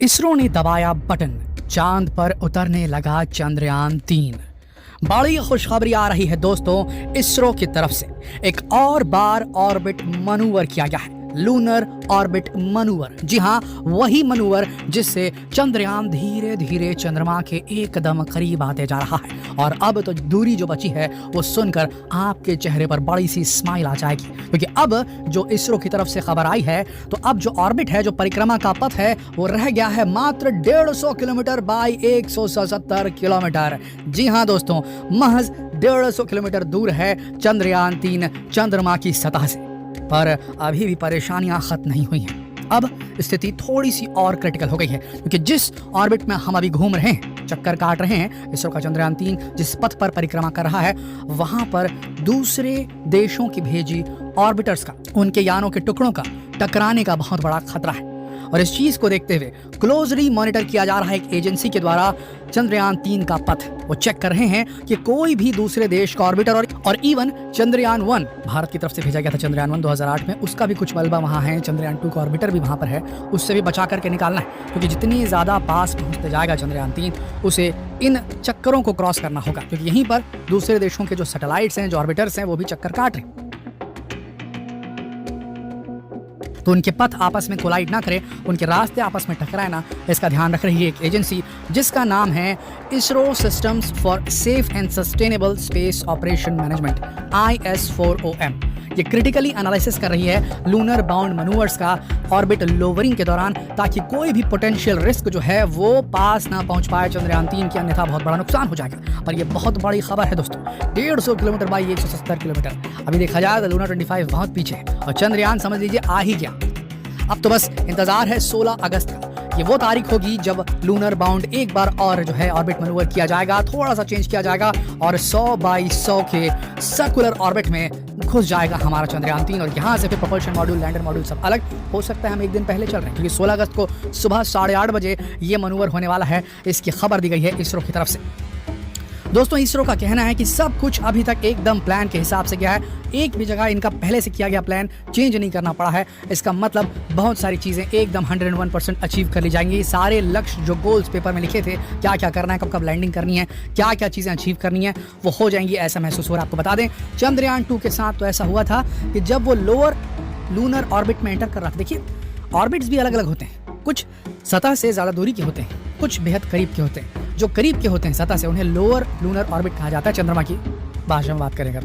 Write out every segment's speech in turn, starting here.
इसरो ने दबाया बटन, चांद पर उतरने लगा चंद्रयान-3। बड़ी खुशखबरी आ रही है दोस्तों, इसरो की तरफ से एक और बार ऑर्बिट मनूवर किया गया है। लूनर ऑर्बिट मनूवर, जी हाँ, वही मनूवर जिससे चंद्रयान धीरे धीरे चंद्रमा के एकदम करीब आते जा रहा है। और अब तो दूरी जो बची है वो सुनकर आपके चेहरे पर बड़ी सी स्माइल आ जाएगी, क्योंकि अब जो इसरो की तरफ से खबर आई है तो अब जो ऑर्बिट है, जो परिक्रमा का पथ है, वो रह गया है मात्र 150 किलोमीटर बाई 177 किलोमीटर। जी हाँ दोस्तों, महज 150 किलोमीटर दूर है चंद्रयान-3 चंद्रमा की सतह से। पर अभी भी परेशानियां खत्म नहीं हुई हैं। अब स्थिति थोड़ी सी और क्रिटिकल हो गई है, क्योंकि जिस ऑर्बिट में हम अभी घूम रहे हैं, चक्कर काट रहे हैं, इसरो का चंद्रयान-3 जिस पथ पर परिक्रमा कर रहा है, वहां पर दूसरे देशों की भेजी ऑर्बिटर्स का, उनके यानों के टुकड़ों का टकराने का बहुत बड़ा खतरा है। और इस चीज को देखते हुए क्लोजली मॉनिटर किया जा रहा है एक एजेंसी के द्वारा चंद्रयान-3 का पथ। वो चेक कर रहे हैं कि कोई भी दूसरे देश का ऑर्बिटर और इवन चंद्रयान-1, भारत की तरफ से भेजा गया था चंद्रयान-1 2008 में, उसका भी कुछ मलबा वहां है, चंद्रयान-2 का ऑर्बिटर भी वहां पर है, उससे भी बचा करके निकालना है, क्योंकि जितनी ज्यादा पास पहुंचते जाएगा चंद्रयान-3, उसे इन चक्करों को क्रॉस करना होगा, क्योंकि यहीं पर दूसरे देशों के जो सैटेलाइट्स हैं, जो ऑर्बिटर्स हैं, वो भी चक्कर काट रहे हैं। तो उनके पथ आपस में कोलाइड ना करें, उनके रास्ते आपस में टकराए ना, इसका ध्यान रख रही है एक एजेंसी जिसका नाम है ISRO systems for safe and sustainable space operation management, IS4OM। ये क्रिटिकली एनालिसिस कर रही है लूनर बाउंड मैनूवर्स का ऑर्बिट लोवरिंग के दौरान, ताकि कोई भी पोटेंशियल रिस्क जो है वो पास ना पहुंच पाए चंद्रयान-3 के, अन्यथा बहुत बड़ा नुकसान हो जाएगा। पर ये बहुत बड़ी खबर है दोस्तों, 150 किलोमीटर बाई 170 किलोमीटर। अभी देखा जाए तो लूनर 25 बहुत पीछे है और चंद्रयान समझ लीजिए आ ही गया। अब तो बस इंतजार है 16 अगस्त का। ये वो तारीख होगी जब लूनर बाउंड एक बार और जो है ऑर्बिट मैनूवर किया जाएगा, थोड़ा सा चेंज किया जाएगा और 100 बाई 100 के सर्कुलर ऑर्बिट में घुस जाएगा हमारा चंद्रयान-3। और यहाँ से फिर प्रोपल्शन मॉड्यूल, लैंडर मॉड्यूल सब अलग हो सकता है। हम एक दिन पहले चल रहे हैं, क्योंकि 16 अगस्त को सुबह 8:30 बजे ये मैनूवर होने वाला है। इसकी खबर दी गई है इसरो की तरफ से। दोस्तों, इसरो का कहना है कि सब कुछ अभी तक एकदम प्लान के हिसाब से गया है, एक भी जगह इनका पहले से किया गया प्लान चेंज नहीं करना पड़ा है। इसका मतलब बहुत सारी चीज़ें एकदम 101% अचीव कर ली जाएंगी। सारे लक्ष्य जो गोल्स पेपर में लिखे थे, क्या क्या करना है, कब कब लैंडिंग करनी है, क्या क्या चीज़ें अचीव करनी है, वो हो जाएंगी, ऐसा महसूस हो रहा है। आपको बता दें, चंद्रयान-2 के साथ तो ऐसा हुआ था कि जब वो लोअर लूनर ऑर्बिट में एंटर कर रहा था, देखिए ऑर्बिट्स भी अलग अलग होते हैं, कुछ सतह से ज़्यादा दूरी के होते हैं, कुछ बेहद करीब के होते हैं। जो करीब के होते हैं सतह से, उन्हें लोअर लूनर ऑर्बिट कहा जाता है, चंद्रमा की भाषा में बात करेंगे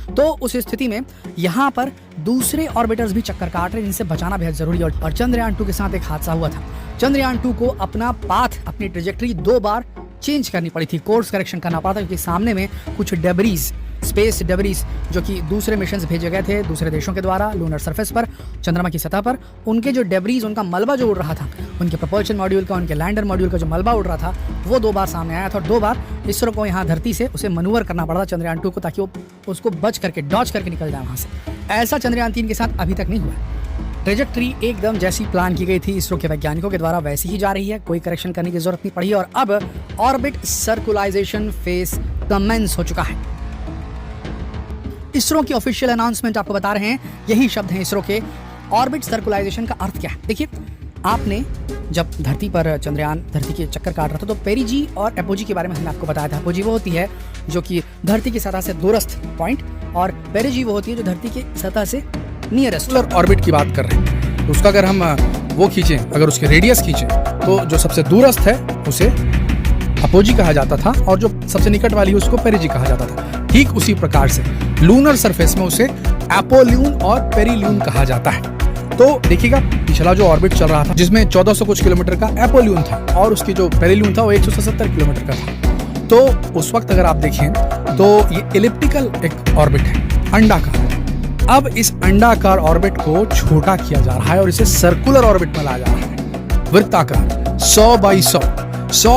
तो उस स्थिति में यहाँ पर दूसरे ऑर्बिटर्स भी चक्कर काट रहे हैं, जिनसे बचाना बेहद जरूरी है। और चंद्रयान-2 के साथ एक हादसा हुआ था। चंद्रयान-2 को अपना पाथ, अपनी ट्रेजेक्टरी 2 बार चेंज करनी पड़ी थी, कोर्स करेक्शन करना पड़ा था, क्योंकि सामने में कुछ डेब्रीज, स्पेस डेब्रीज, जो कि दूसरे मिशंस भेजे गए थे दूसरे देशों के द्वारा लूनर सरफेस पर, चंद्रमा की सतह पर, उनके जो डेब्रीज, उनका मलबा जो उड़ रहा था, उनके प्रोपल्शन मॉड्यूल का, उनके लैंडर मॉड्यूल का जो मलबा उड़ रहा था, वो 2 बार सामने आया था। और 2 बार इसरो को यहाँ धरती से उसे मनूवर करना पड़ा था चंद्रयान-2 को, ताकि वो उसको बच करके, डॉज करके निकल जाए वहाँ से। ऐसा चंद्रयान-3 के साथ अभी तक नहीं हुआ। ट्रेजेक्टरी एकदम जैसी प्लान की गई थी इसरो के वैज्ञानिकों के द्वारा, वैसी ही जा रही है, कोई करेक्शन करने की जरूरत नहीं पड़ी। और अब ऑर्बिट सर्कुलाइजेशन फेज कमेंस हो चुका है। इसरो की ऑफिशियल अनाउंसमेंट आपको बता रहे हैं, यही शब्द हैं इसरो के। ऑर्बिट सर्कुलाइजेशन का अर्थ क्या है? देखिए, आपने जब धरती पर चंद्रयान धरती के चक्कर काट रहा था, तो पेरिजी और एपोजी के बारे में हमने आपको बताया था। एपोजी वो होती है जो कि धरती की सतह से दूरस्थ पॉइंट, और पेरिजी वो होती है जो धरती की सतह से नियरेस्ट। ऑर्बिट की बात कर रहे हैं, तो उसका अगर हम वो खींचें, अगर उसके रेडियस खींचें, तो जो सबसे दूरस्थ है उसे अपोजी कहा जाता था, और जो सबसे निकट वाली है उसको पेरिजी कहा जाता था। ठीक उसी प्रकार से लूनर सरफेस में उसे एपोल्यून और पेरिल्यून कहा जाता है। तो देखिएगा, पिछला जो ऑर्बिट चल रहा था, जिसमें 1400 कुछ किलोमीटर का एपोल्यून था, और उसकी जो पेरिल्यून था वो 177 किलोमीटर का था। तो उस वक्त अगर आप देखें तो ये एलिप्टिकल एक ऑर्बिट है, अंडाकार। अब इस अंडाकार ऑर्बिट को छोटा किया जा रहा है और इसे सर्कुलर ऑर्बिट में लाया जा रहा है, वृत्ताकार। 100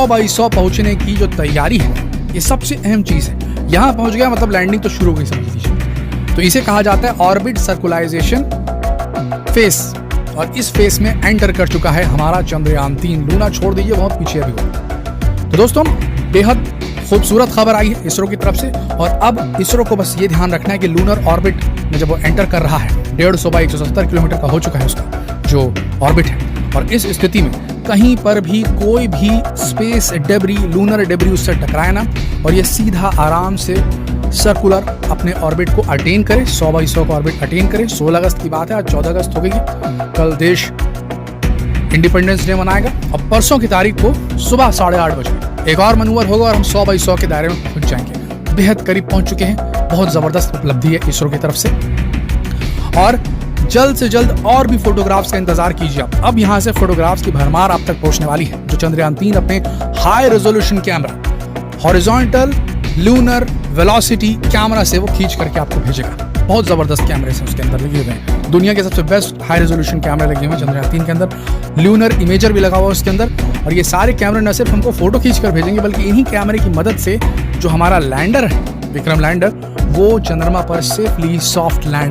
बाई 100 पहुंचने की जो तैयारी है, ये सबसे अहम चीज है। यहां पहुंच गया मतलब लैंडिंग तो शुरू हो गई, समझ लीजिए। तो इसे कहा जाता है ऑर्बिट सर्कुलाइजेशन फेस, और इस फेस में एंटर कर चुका है हमारा चंद्रयान-3। लूना छोड़ दीजिए, बहुत पीछे अभी हो। तो दोस्तों, बेहद खूबसूरत खबर आई है इसरो की तरफ से। और अब इसरो को बस ये ध्यान रखना है कि लूनर ऑर्बिट में जब वो एंटर कर रहा है, 150 बाई 170 किलोमीटर का हो चुका है उसका जो ऑर्बिट है, और इस स्थिति में कहीं पर भी कोई भी स्पेस डेब्री, लूनर डेब्री उससे टकराए ना, और ये सीधा आराम से सर्कुलर अपने ऑर्बिट को अटेन करे, 100/100 का ऑर्बिट अटेन करे। 16 अगस्त की बात है, आज 14 अगस्त हो गई। कल देश इंडिपेंडेंस डे मनाएगा और परसों की तारीख को सुबह 8:30 बजे एक और मनूवर होगा और हम 100/100 के दायरे में पहुंच जाएंगे। बेहद करीब पहुंच चुके हैं, बहुत जबरदस्त उपलब्धि है इसरो की तरफ से। और जल्द से जल्द और भी फोटोग्राफ्स का इंतजार कीजिए आप। अब यहाँ से फोटोग्राफ्स की भरमार आप तक पहुंचने वाली है, जो चंद्रयान 3 अपने high resolution camera, horizontal lunar velocity camera से वो खींच करके आपको भेजेगा। बहुत जबरदस्त कैमरे हैं उसके अंदर लगे हुए हैं, दुनिया के सबसे बेस्ट हाई रेजोल्यूशन कैमरे लगे हुए हैं चंद्रयान 3 के अंदर। ल्यूनर इमेजर भी लगा हुआ है उसके अंदर, और ये सारे कैमरे न सिर्फ हमको फोटो खींच कर भेजेंगे, बल्कि इन्हीं कैमरे की मदद से जो हमारा लैंडर है, विक्रम लैंडर, वो चंद्रमा पर सेफली सॉफ्ट लैंड